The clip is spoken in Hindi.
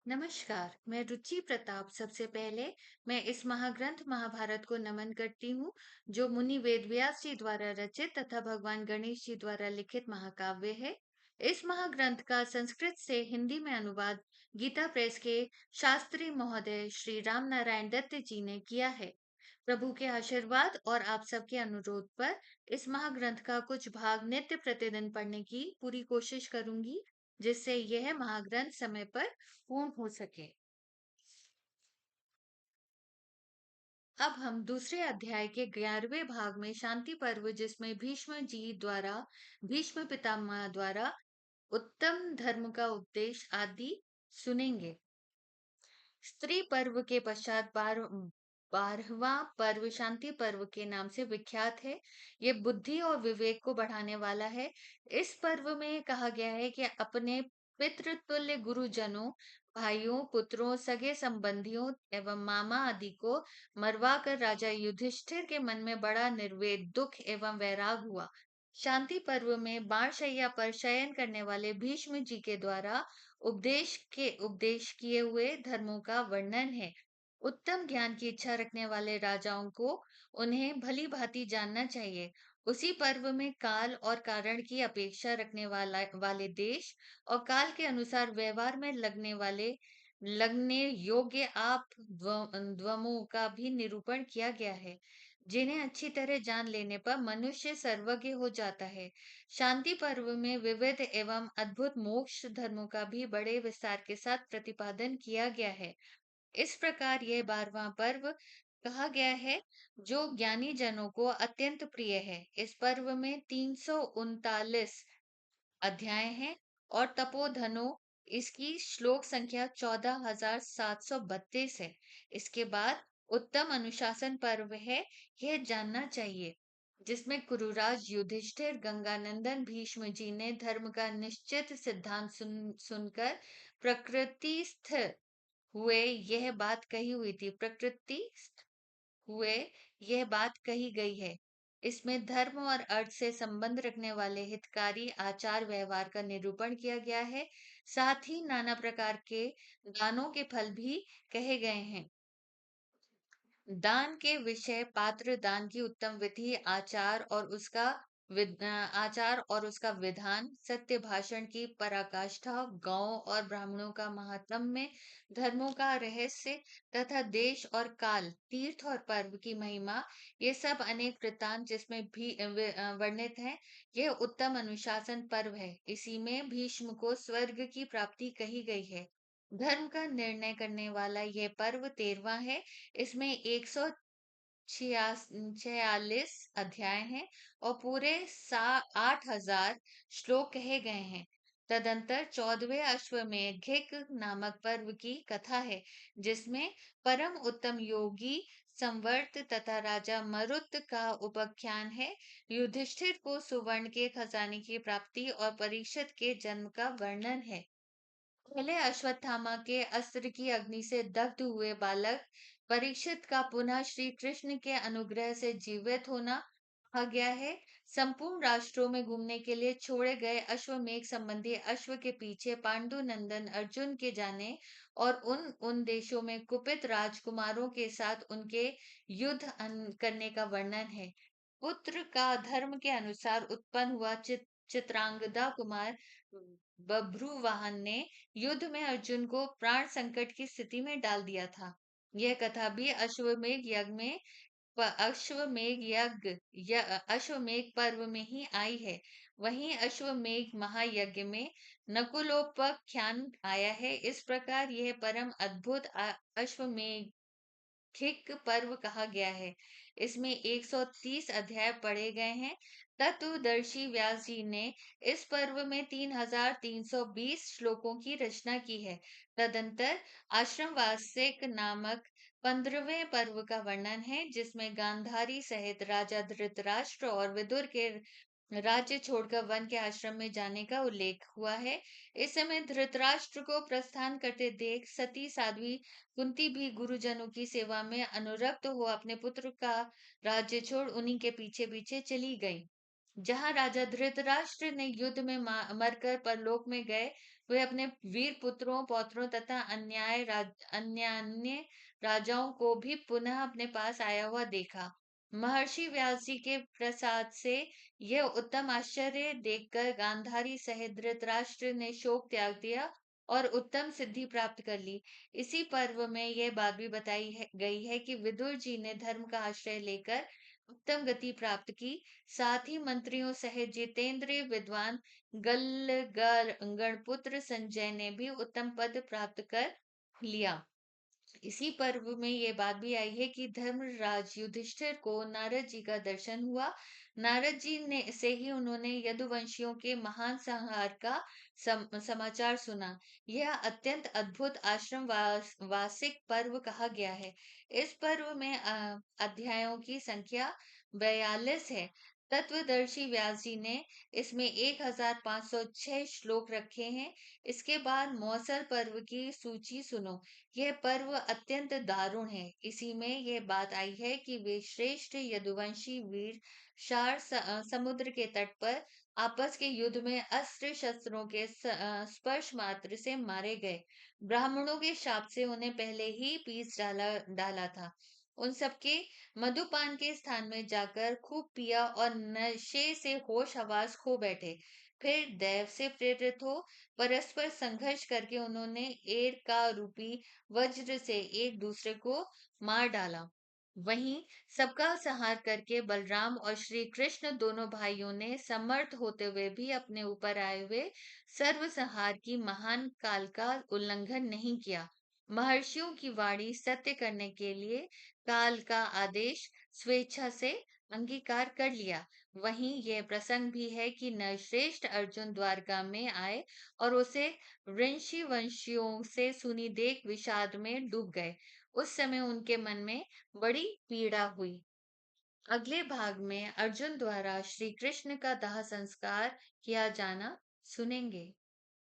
नमस्कार, मैं रुचि प्रताप। सबसे पहले मैं इस महाग्रंथ महाभारत को नमन करती हूँ, जो मुनि वेदव्यास जी द्वारा रचित तथा भगवान गणेश जी द्वारा लिखित महाकाव्य है। इस महाग्रंथ का संस्कृत से हिंदी में अनुवाद गीता प्रेस के शास्त्री महोदय श्री राम नारायण दत्त जी ने किया है। प्रभु के आशीर्वाद और आप सबके अनुरोध पर इस महाग्रंथ का कुछ भाग नित्य प्रतिदिन पढ़ने की पूरी कोशिश करूंगी, जिससे यह महाग्रंथ समय पर पूर्ण हो सके। अब हम दूसरे अध्याय के 11वें भाग में शांति पर्व, जिसमें भीष्म पितामह द्वारा उत्तम धर्म का उपदेश आदि सुनेंगे। स्त्री पर्व के पश्चात 12वां पर्व शांति पर्व के नाम से विख्यात है। ये बुद्धि और विवेक को बढ़ाने वाला है। इस पर्व में कहा गया है कि अपने पितृतुल्य गुरुजनों, भाइयों, पुत्रों, सगे संबंधियों एवं मामा आदि को मरवा कर राजा युधिष्ठिर के मन में बड़ा निर्वेद दुख एवं वैराग हुआ। शांति पर्व में बाणशैया पर शयन करने वाले भीष्म जी के द्वारा उपदेश किए हुए धर्मों का वर्णन है। उत्तम ज्ञान की इच्छा रखने वाले राजाओं को उन्हें भली भांति जानना चाहिए। उसी पर्व में काल और कारण की अपेक्षा रखने वाले देश और काल के अनुसार व्यवहार में लगने योग्य आप द्वमों का भी निरूपण किया गया है, जिन्हें अच्छी तरह जान लेने पर मनुष्य सर्वज्ञ हो जाता है। शांति पर्व में विविध एवं अद्भुत मोक्ष धर्मों का भी बड़े विस्तार के साथ प्रतिपादन किया गया है। इस प्रकार यह 12वां पर्व कहा गया है, जो ज्ञानी जनों को अत्यंत प्रिय है। इस पर्व में 339 अध्याय हैं और तपोधनो इसकी श्लोक संख्या 14,732 है। इसके बाद उत्तम अनुशासन पर्व है, यह जानना चाहिए, जिसमें कुरुराज युधिष्ठिर गंगानंदन भीष्म जी ने धर्म का निश्चित सिद्धांत सुनकर प्रकृतिस्थ हुए यह बात कही हुई थी। प्रकृति हुए यह बात कही गई है। इसमें धर्म और अर्थ से संबंध रखने वाले हितकारी आचार व्यवहार का निरूपण किया गया है। साथ ही नाना प्रकार के दानों के फल भी कहे गए हैं। दान के विषय, पात्र दान की उत्तम विधि, आचार और उसका विधान, सत्य भाषण की पराकाष्ठा, गौ और ब्राह्मणों का महात्म्य, धर्मों का रहस्य तथा देश और काल, तीर्थ और पर्व की महिमा, ये सब अनेक वृत्तांत जिसमें भी वर्णित हैं। यह उत्तम अनुशासन पर्व है। इसी में भीष्म को स्वर्ग की प्राप्ति कही गई है। धर्म का निर्णय करने वाला यह पर्व 13वां है। इसमें 146 अध्याय हैं और पूरे 8,000 श्लोक कहे गए हैं। तदंतर 14वें अश्वमेधिक नामक पर्व की कथा है, जिसमें परम उत्तम योगी संवर्त तथा राजा मरुत का उपाख्यान है। युधिष्ठिर को सुवर्ण के खजाने की प्राप्ति और परीक्षित के जन्म का वर्णन है। पहले अश्वत्थामा के अस्त्र की अग्नि से दग्ध हुए बालक परीक्षित का पुनः श्री कृष्ण के अनुग्रह से जीवित होना कहा गया है। संपूर्ण राष्ट्रों में घूमने के लिए छोड़े गए अश्वमेध संबंधी अश्व के पीछे पांडु नंदन अर्जुन के जाने और उन उन देशों में कुपित राजकुमारों के साथ उनके करने का वर्णन है। पुत्र का धर्म के अनुसार उत्पन्न हुआ चित्रांगदा कुमार बभ्रुवाहन ने युद्ध में अर्जुन को प्राण संकट की स्थिति में डाल दिया था। यह कथा भी अश्वमेध पर्व में ही आई है। वहीं अश्वमेध महायज्ञ में नकुलोपाख्यान आया है। इस प्रकार यह परम अद्भुत अश्वमेध खिक पर्व कहा गया है। इसमें 130 अध्याय पढ़े गए हैं। तत्वदर्शी व्यास जी ने इस पर्व में 3,320 श्लोकों की रचना की है। तदंतर आश्रम वासिक नामक 15वें पर्व का वर्णन है, जिसमें गांधारी सहित राजा धृतराष्ट्र और विदुर के राज्य छोड़कर वन के आश्रम में जाने का उल्लेख हुआ है। इस समय धृतराष्ट्र को प्रस्थान करते देख सती साध्वी कुंती भी गुरुजनों की सेवा में अनुरक्त हो अपने पुत्र का राज्य छोड़ उन्हीं के पीछे पीछे चली गई। जहां राजा धृतराष्ट्र ने युद्ध में मरकर परलोक में गए, वे अपने वीर पुत्रों पौत्रों तथा अन्य राजाओं को भी पुनः अपने पास आया हुआ देखा। महर्षि व्यास जी के प्रसाद से यह उत्तम आश्चर्य देखकर गांधारी सहित धृतराष्ट्र ने शोक त्याग दिया और उत्तम सिद्धि प्राप्त कर ली। इसी पर्व में यह बात भी गई है कि विदुर जी ने धर्म का आश्रय लेकर उत्तम गति प्राप्त की। साथ ही मंत्रियों सहित जितेंद्रिय विद्वान गणपुत्र संजय ने भी उत्तम पद प्राप्त कर लिया। इसी पर्व में ये बात भी आई है कि धर्मराज युधिष्ठिर को नारद जी का दर्शन हुआ। नारद जी ने से ही उन्होंने यदुवंशियों के महान संहार का समाचार सुना। यह अत्यंत अद्भुत वार्षिक पर्व कहा गया है। इस पर्व में अध्यायों की संख्या 42 है। तत्वदर्शी व्यास जी ने इसमें 1506 श्लोक रखे हैं। इसके बाद मौसर पर्व की सूची सुनो। यह पर्व अत्यंत दारुण है। इसी में यह बात आई है कि वे श्रेष्ठ यदुवंशी वीर समुद्र के तट पर आपस के युद्ध में अस्त्र शस्त्रों के स्पर्श मात्र से मारे गए। ब्राह्मणों के शाप से उन्हें पहले ही पीस डाला डाला था। उन सबके मधुपान के स्थान में जाकर खूब पिया और नशे से होश हवास खो बैठे। फिर दैव से प्रेरित हो परस्पर संघर्ष करके उन्होंने एर का रूपी वज्र से एक दूसरे को मार डाला। वहीं सबका संहार करके बलराम और श्री कृष्ण दोनों भाइयों ने समर्थ होते हुए भी अपने ऊपर आए हुए सर्व संहार की महान काल का उल्लंघन नहीं किया। महर्षियों की वाणी सत्य करने के लिए काल का आदेश स्वेच्छा से अंगीकार कर लिया। वहीं यह प्रसंग भी है कि नरश्रेष्ठ अर्जुन द्वारका में आए और उसे ऋषि वंशियों से सुनी देख विषाद में डूब गए। उस समय उनके मन में बड़ी पीड़ा हुई। अगले भाग में अर्जुन द्वारा श्री कृष्ण का दाह संस्कार किया जाना सुनेंगे।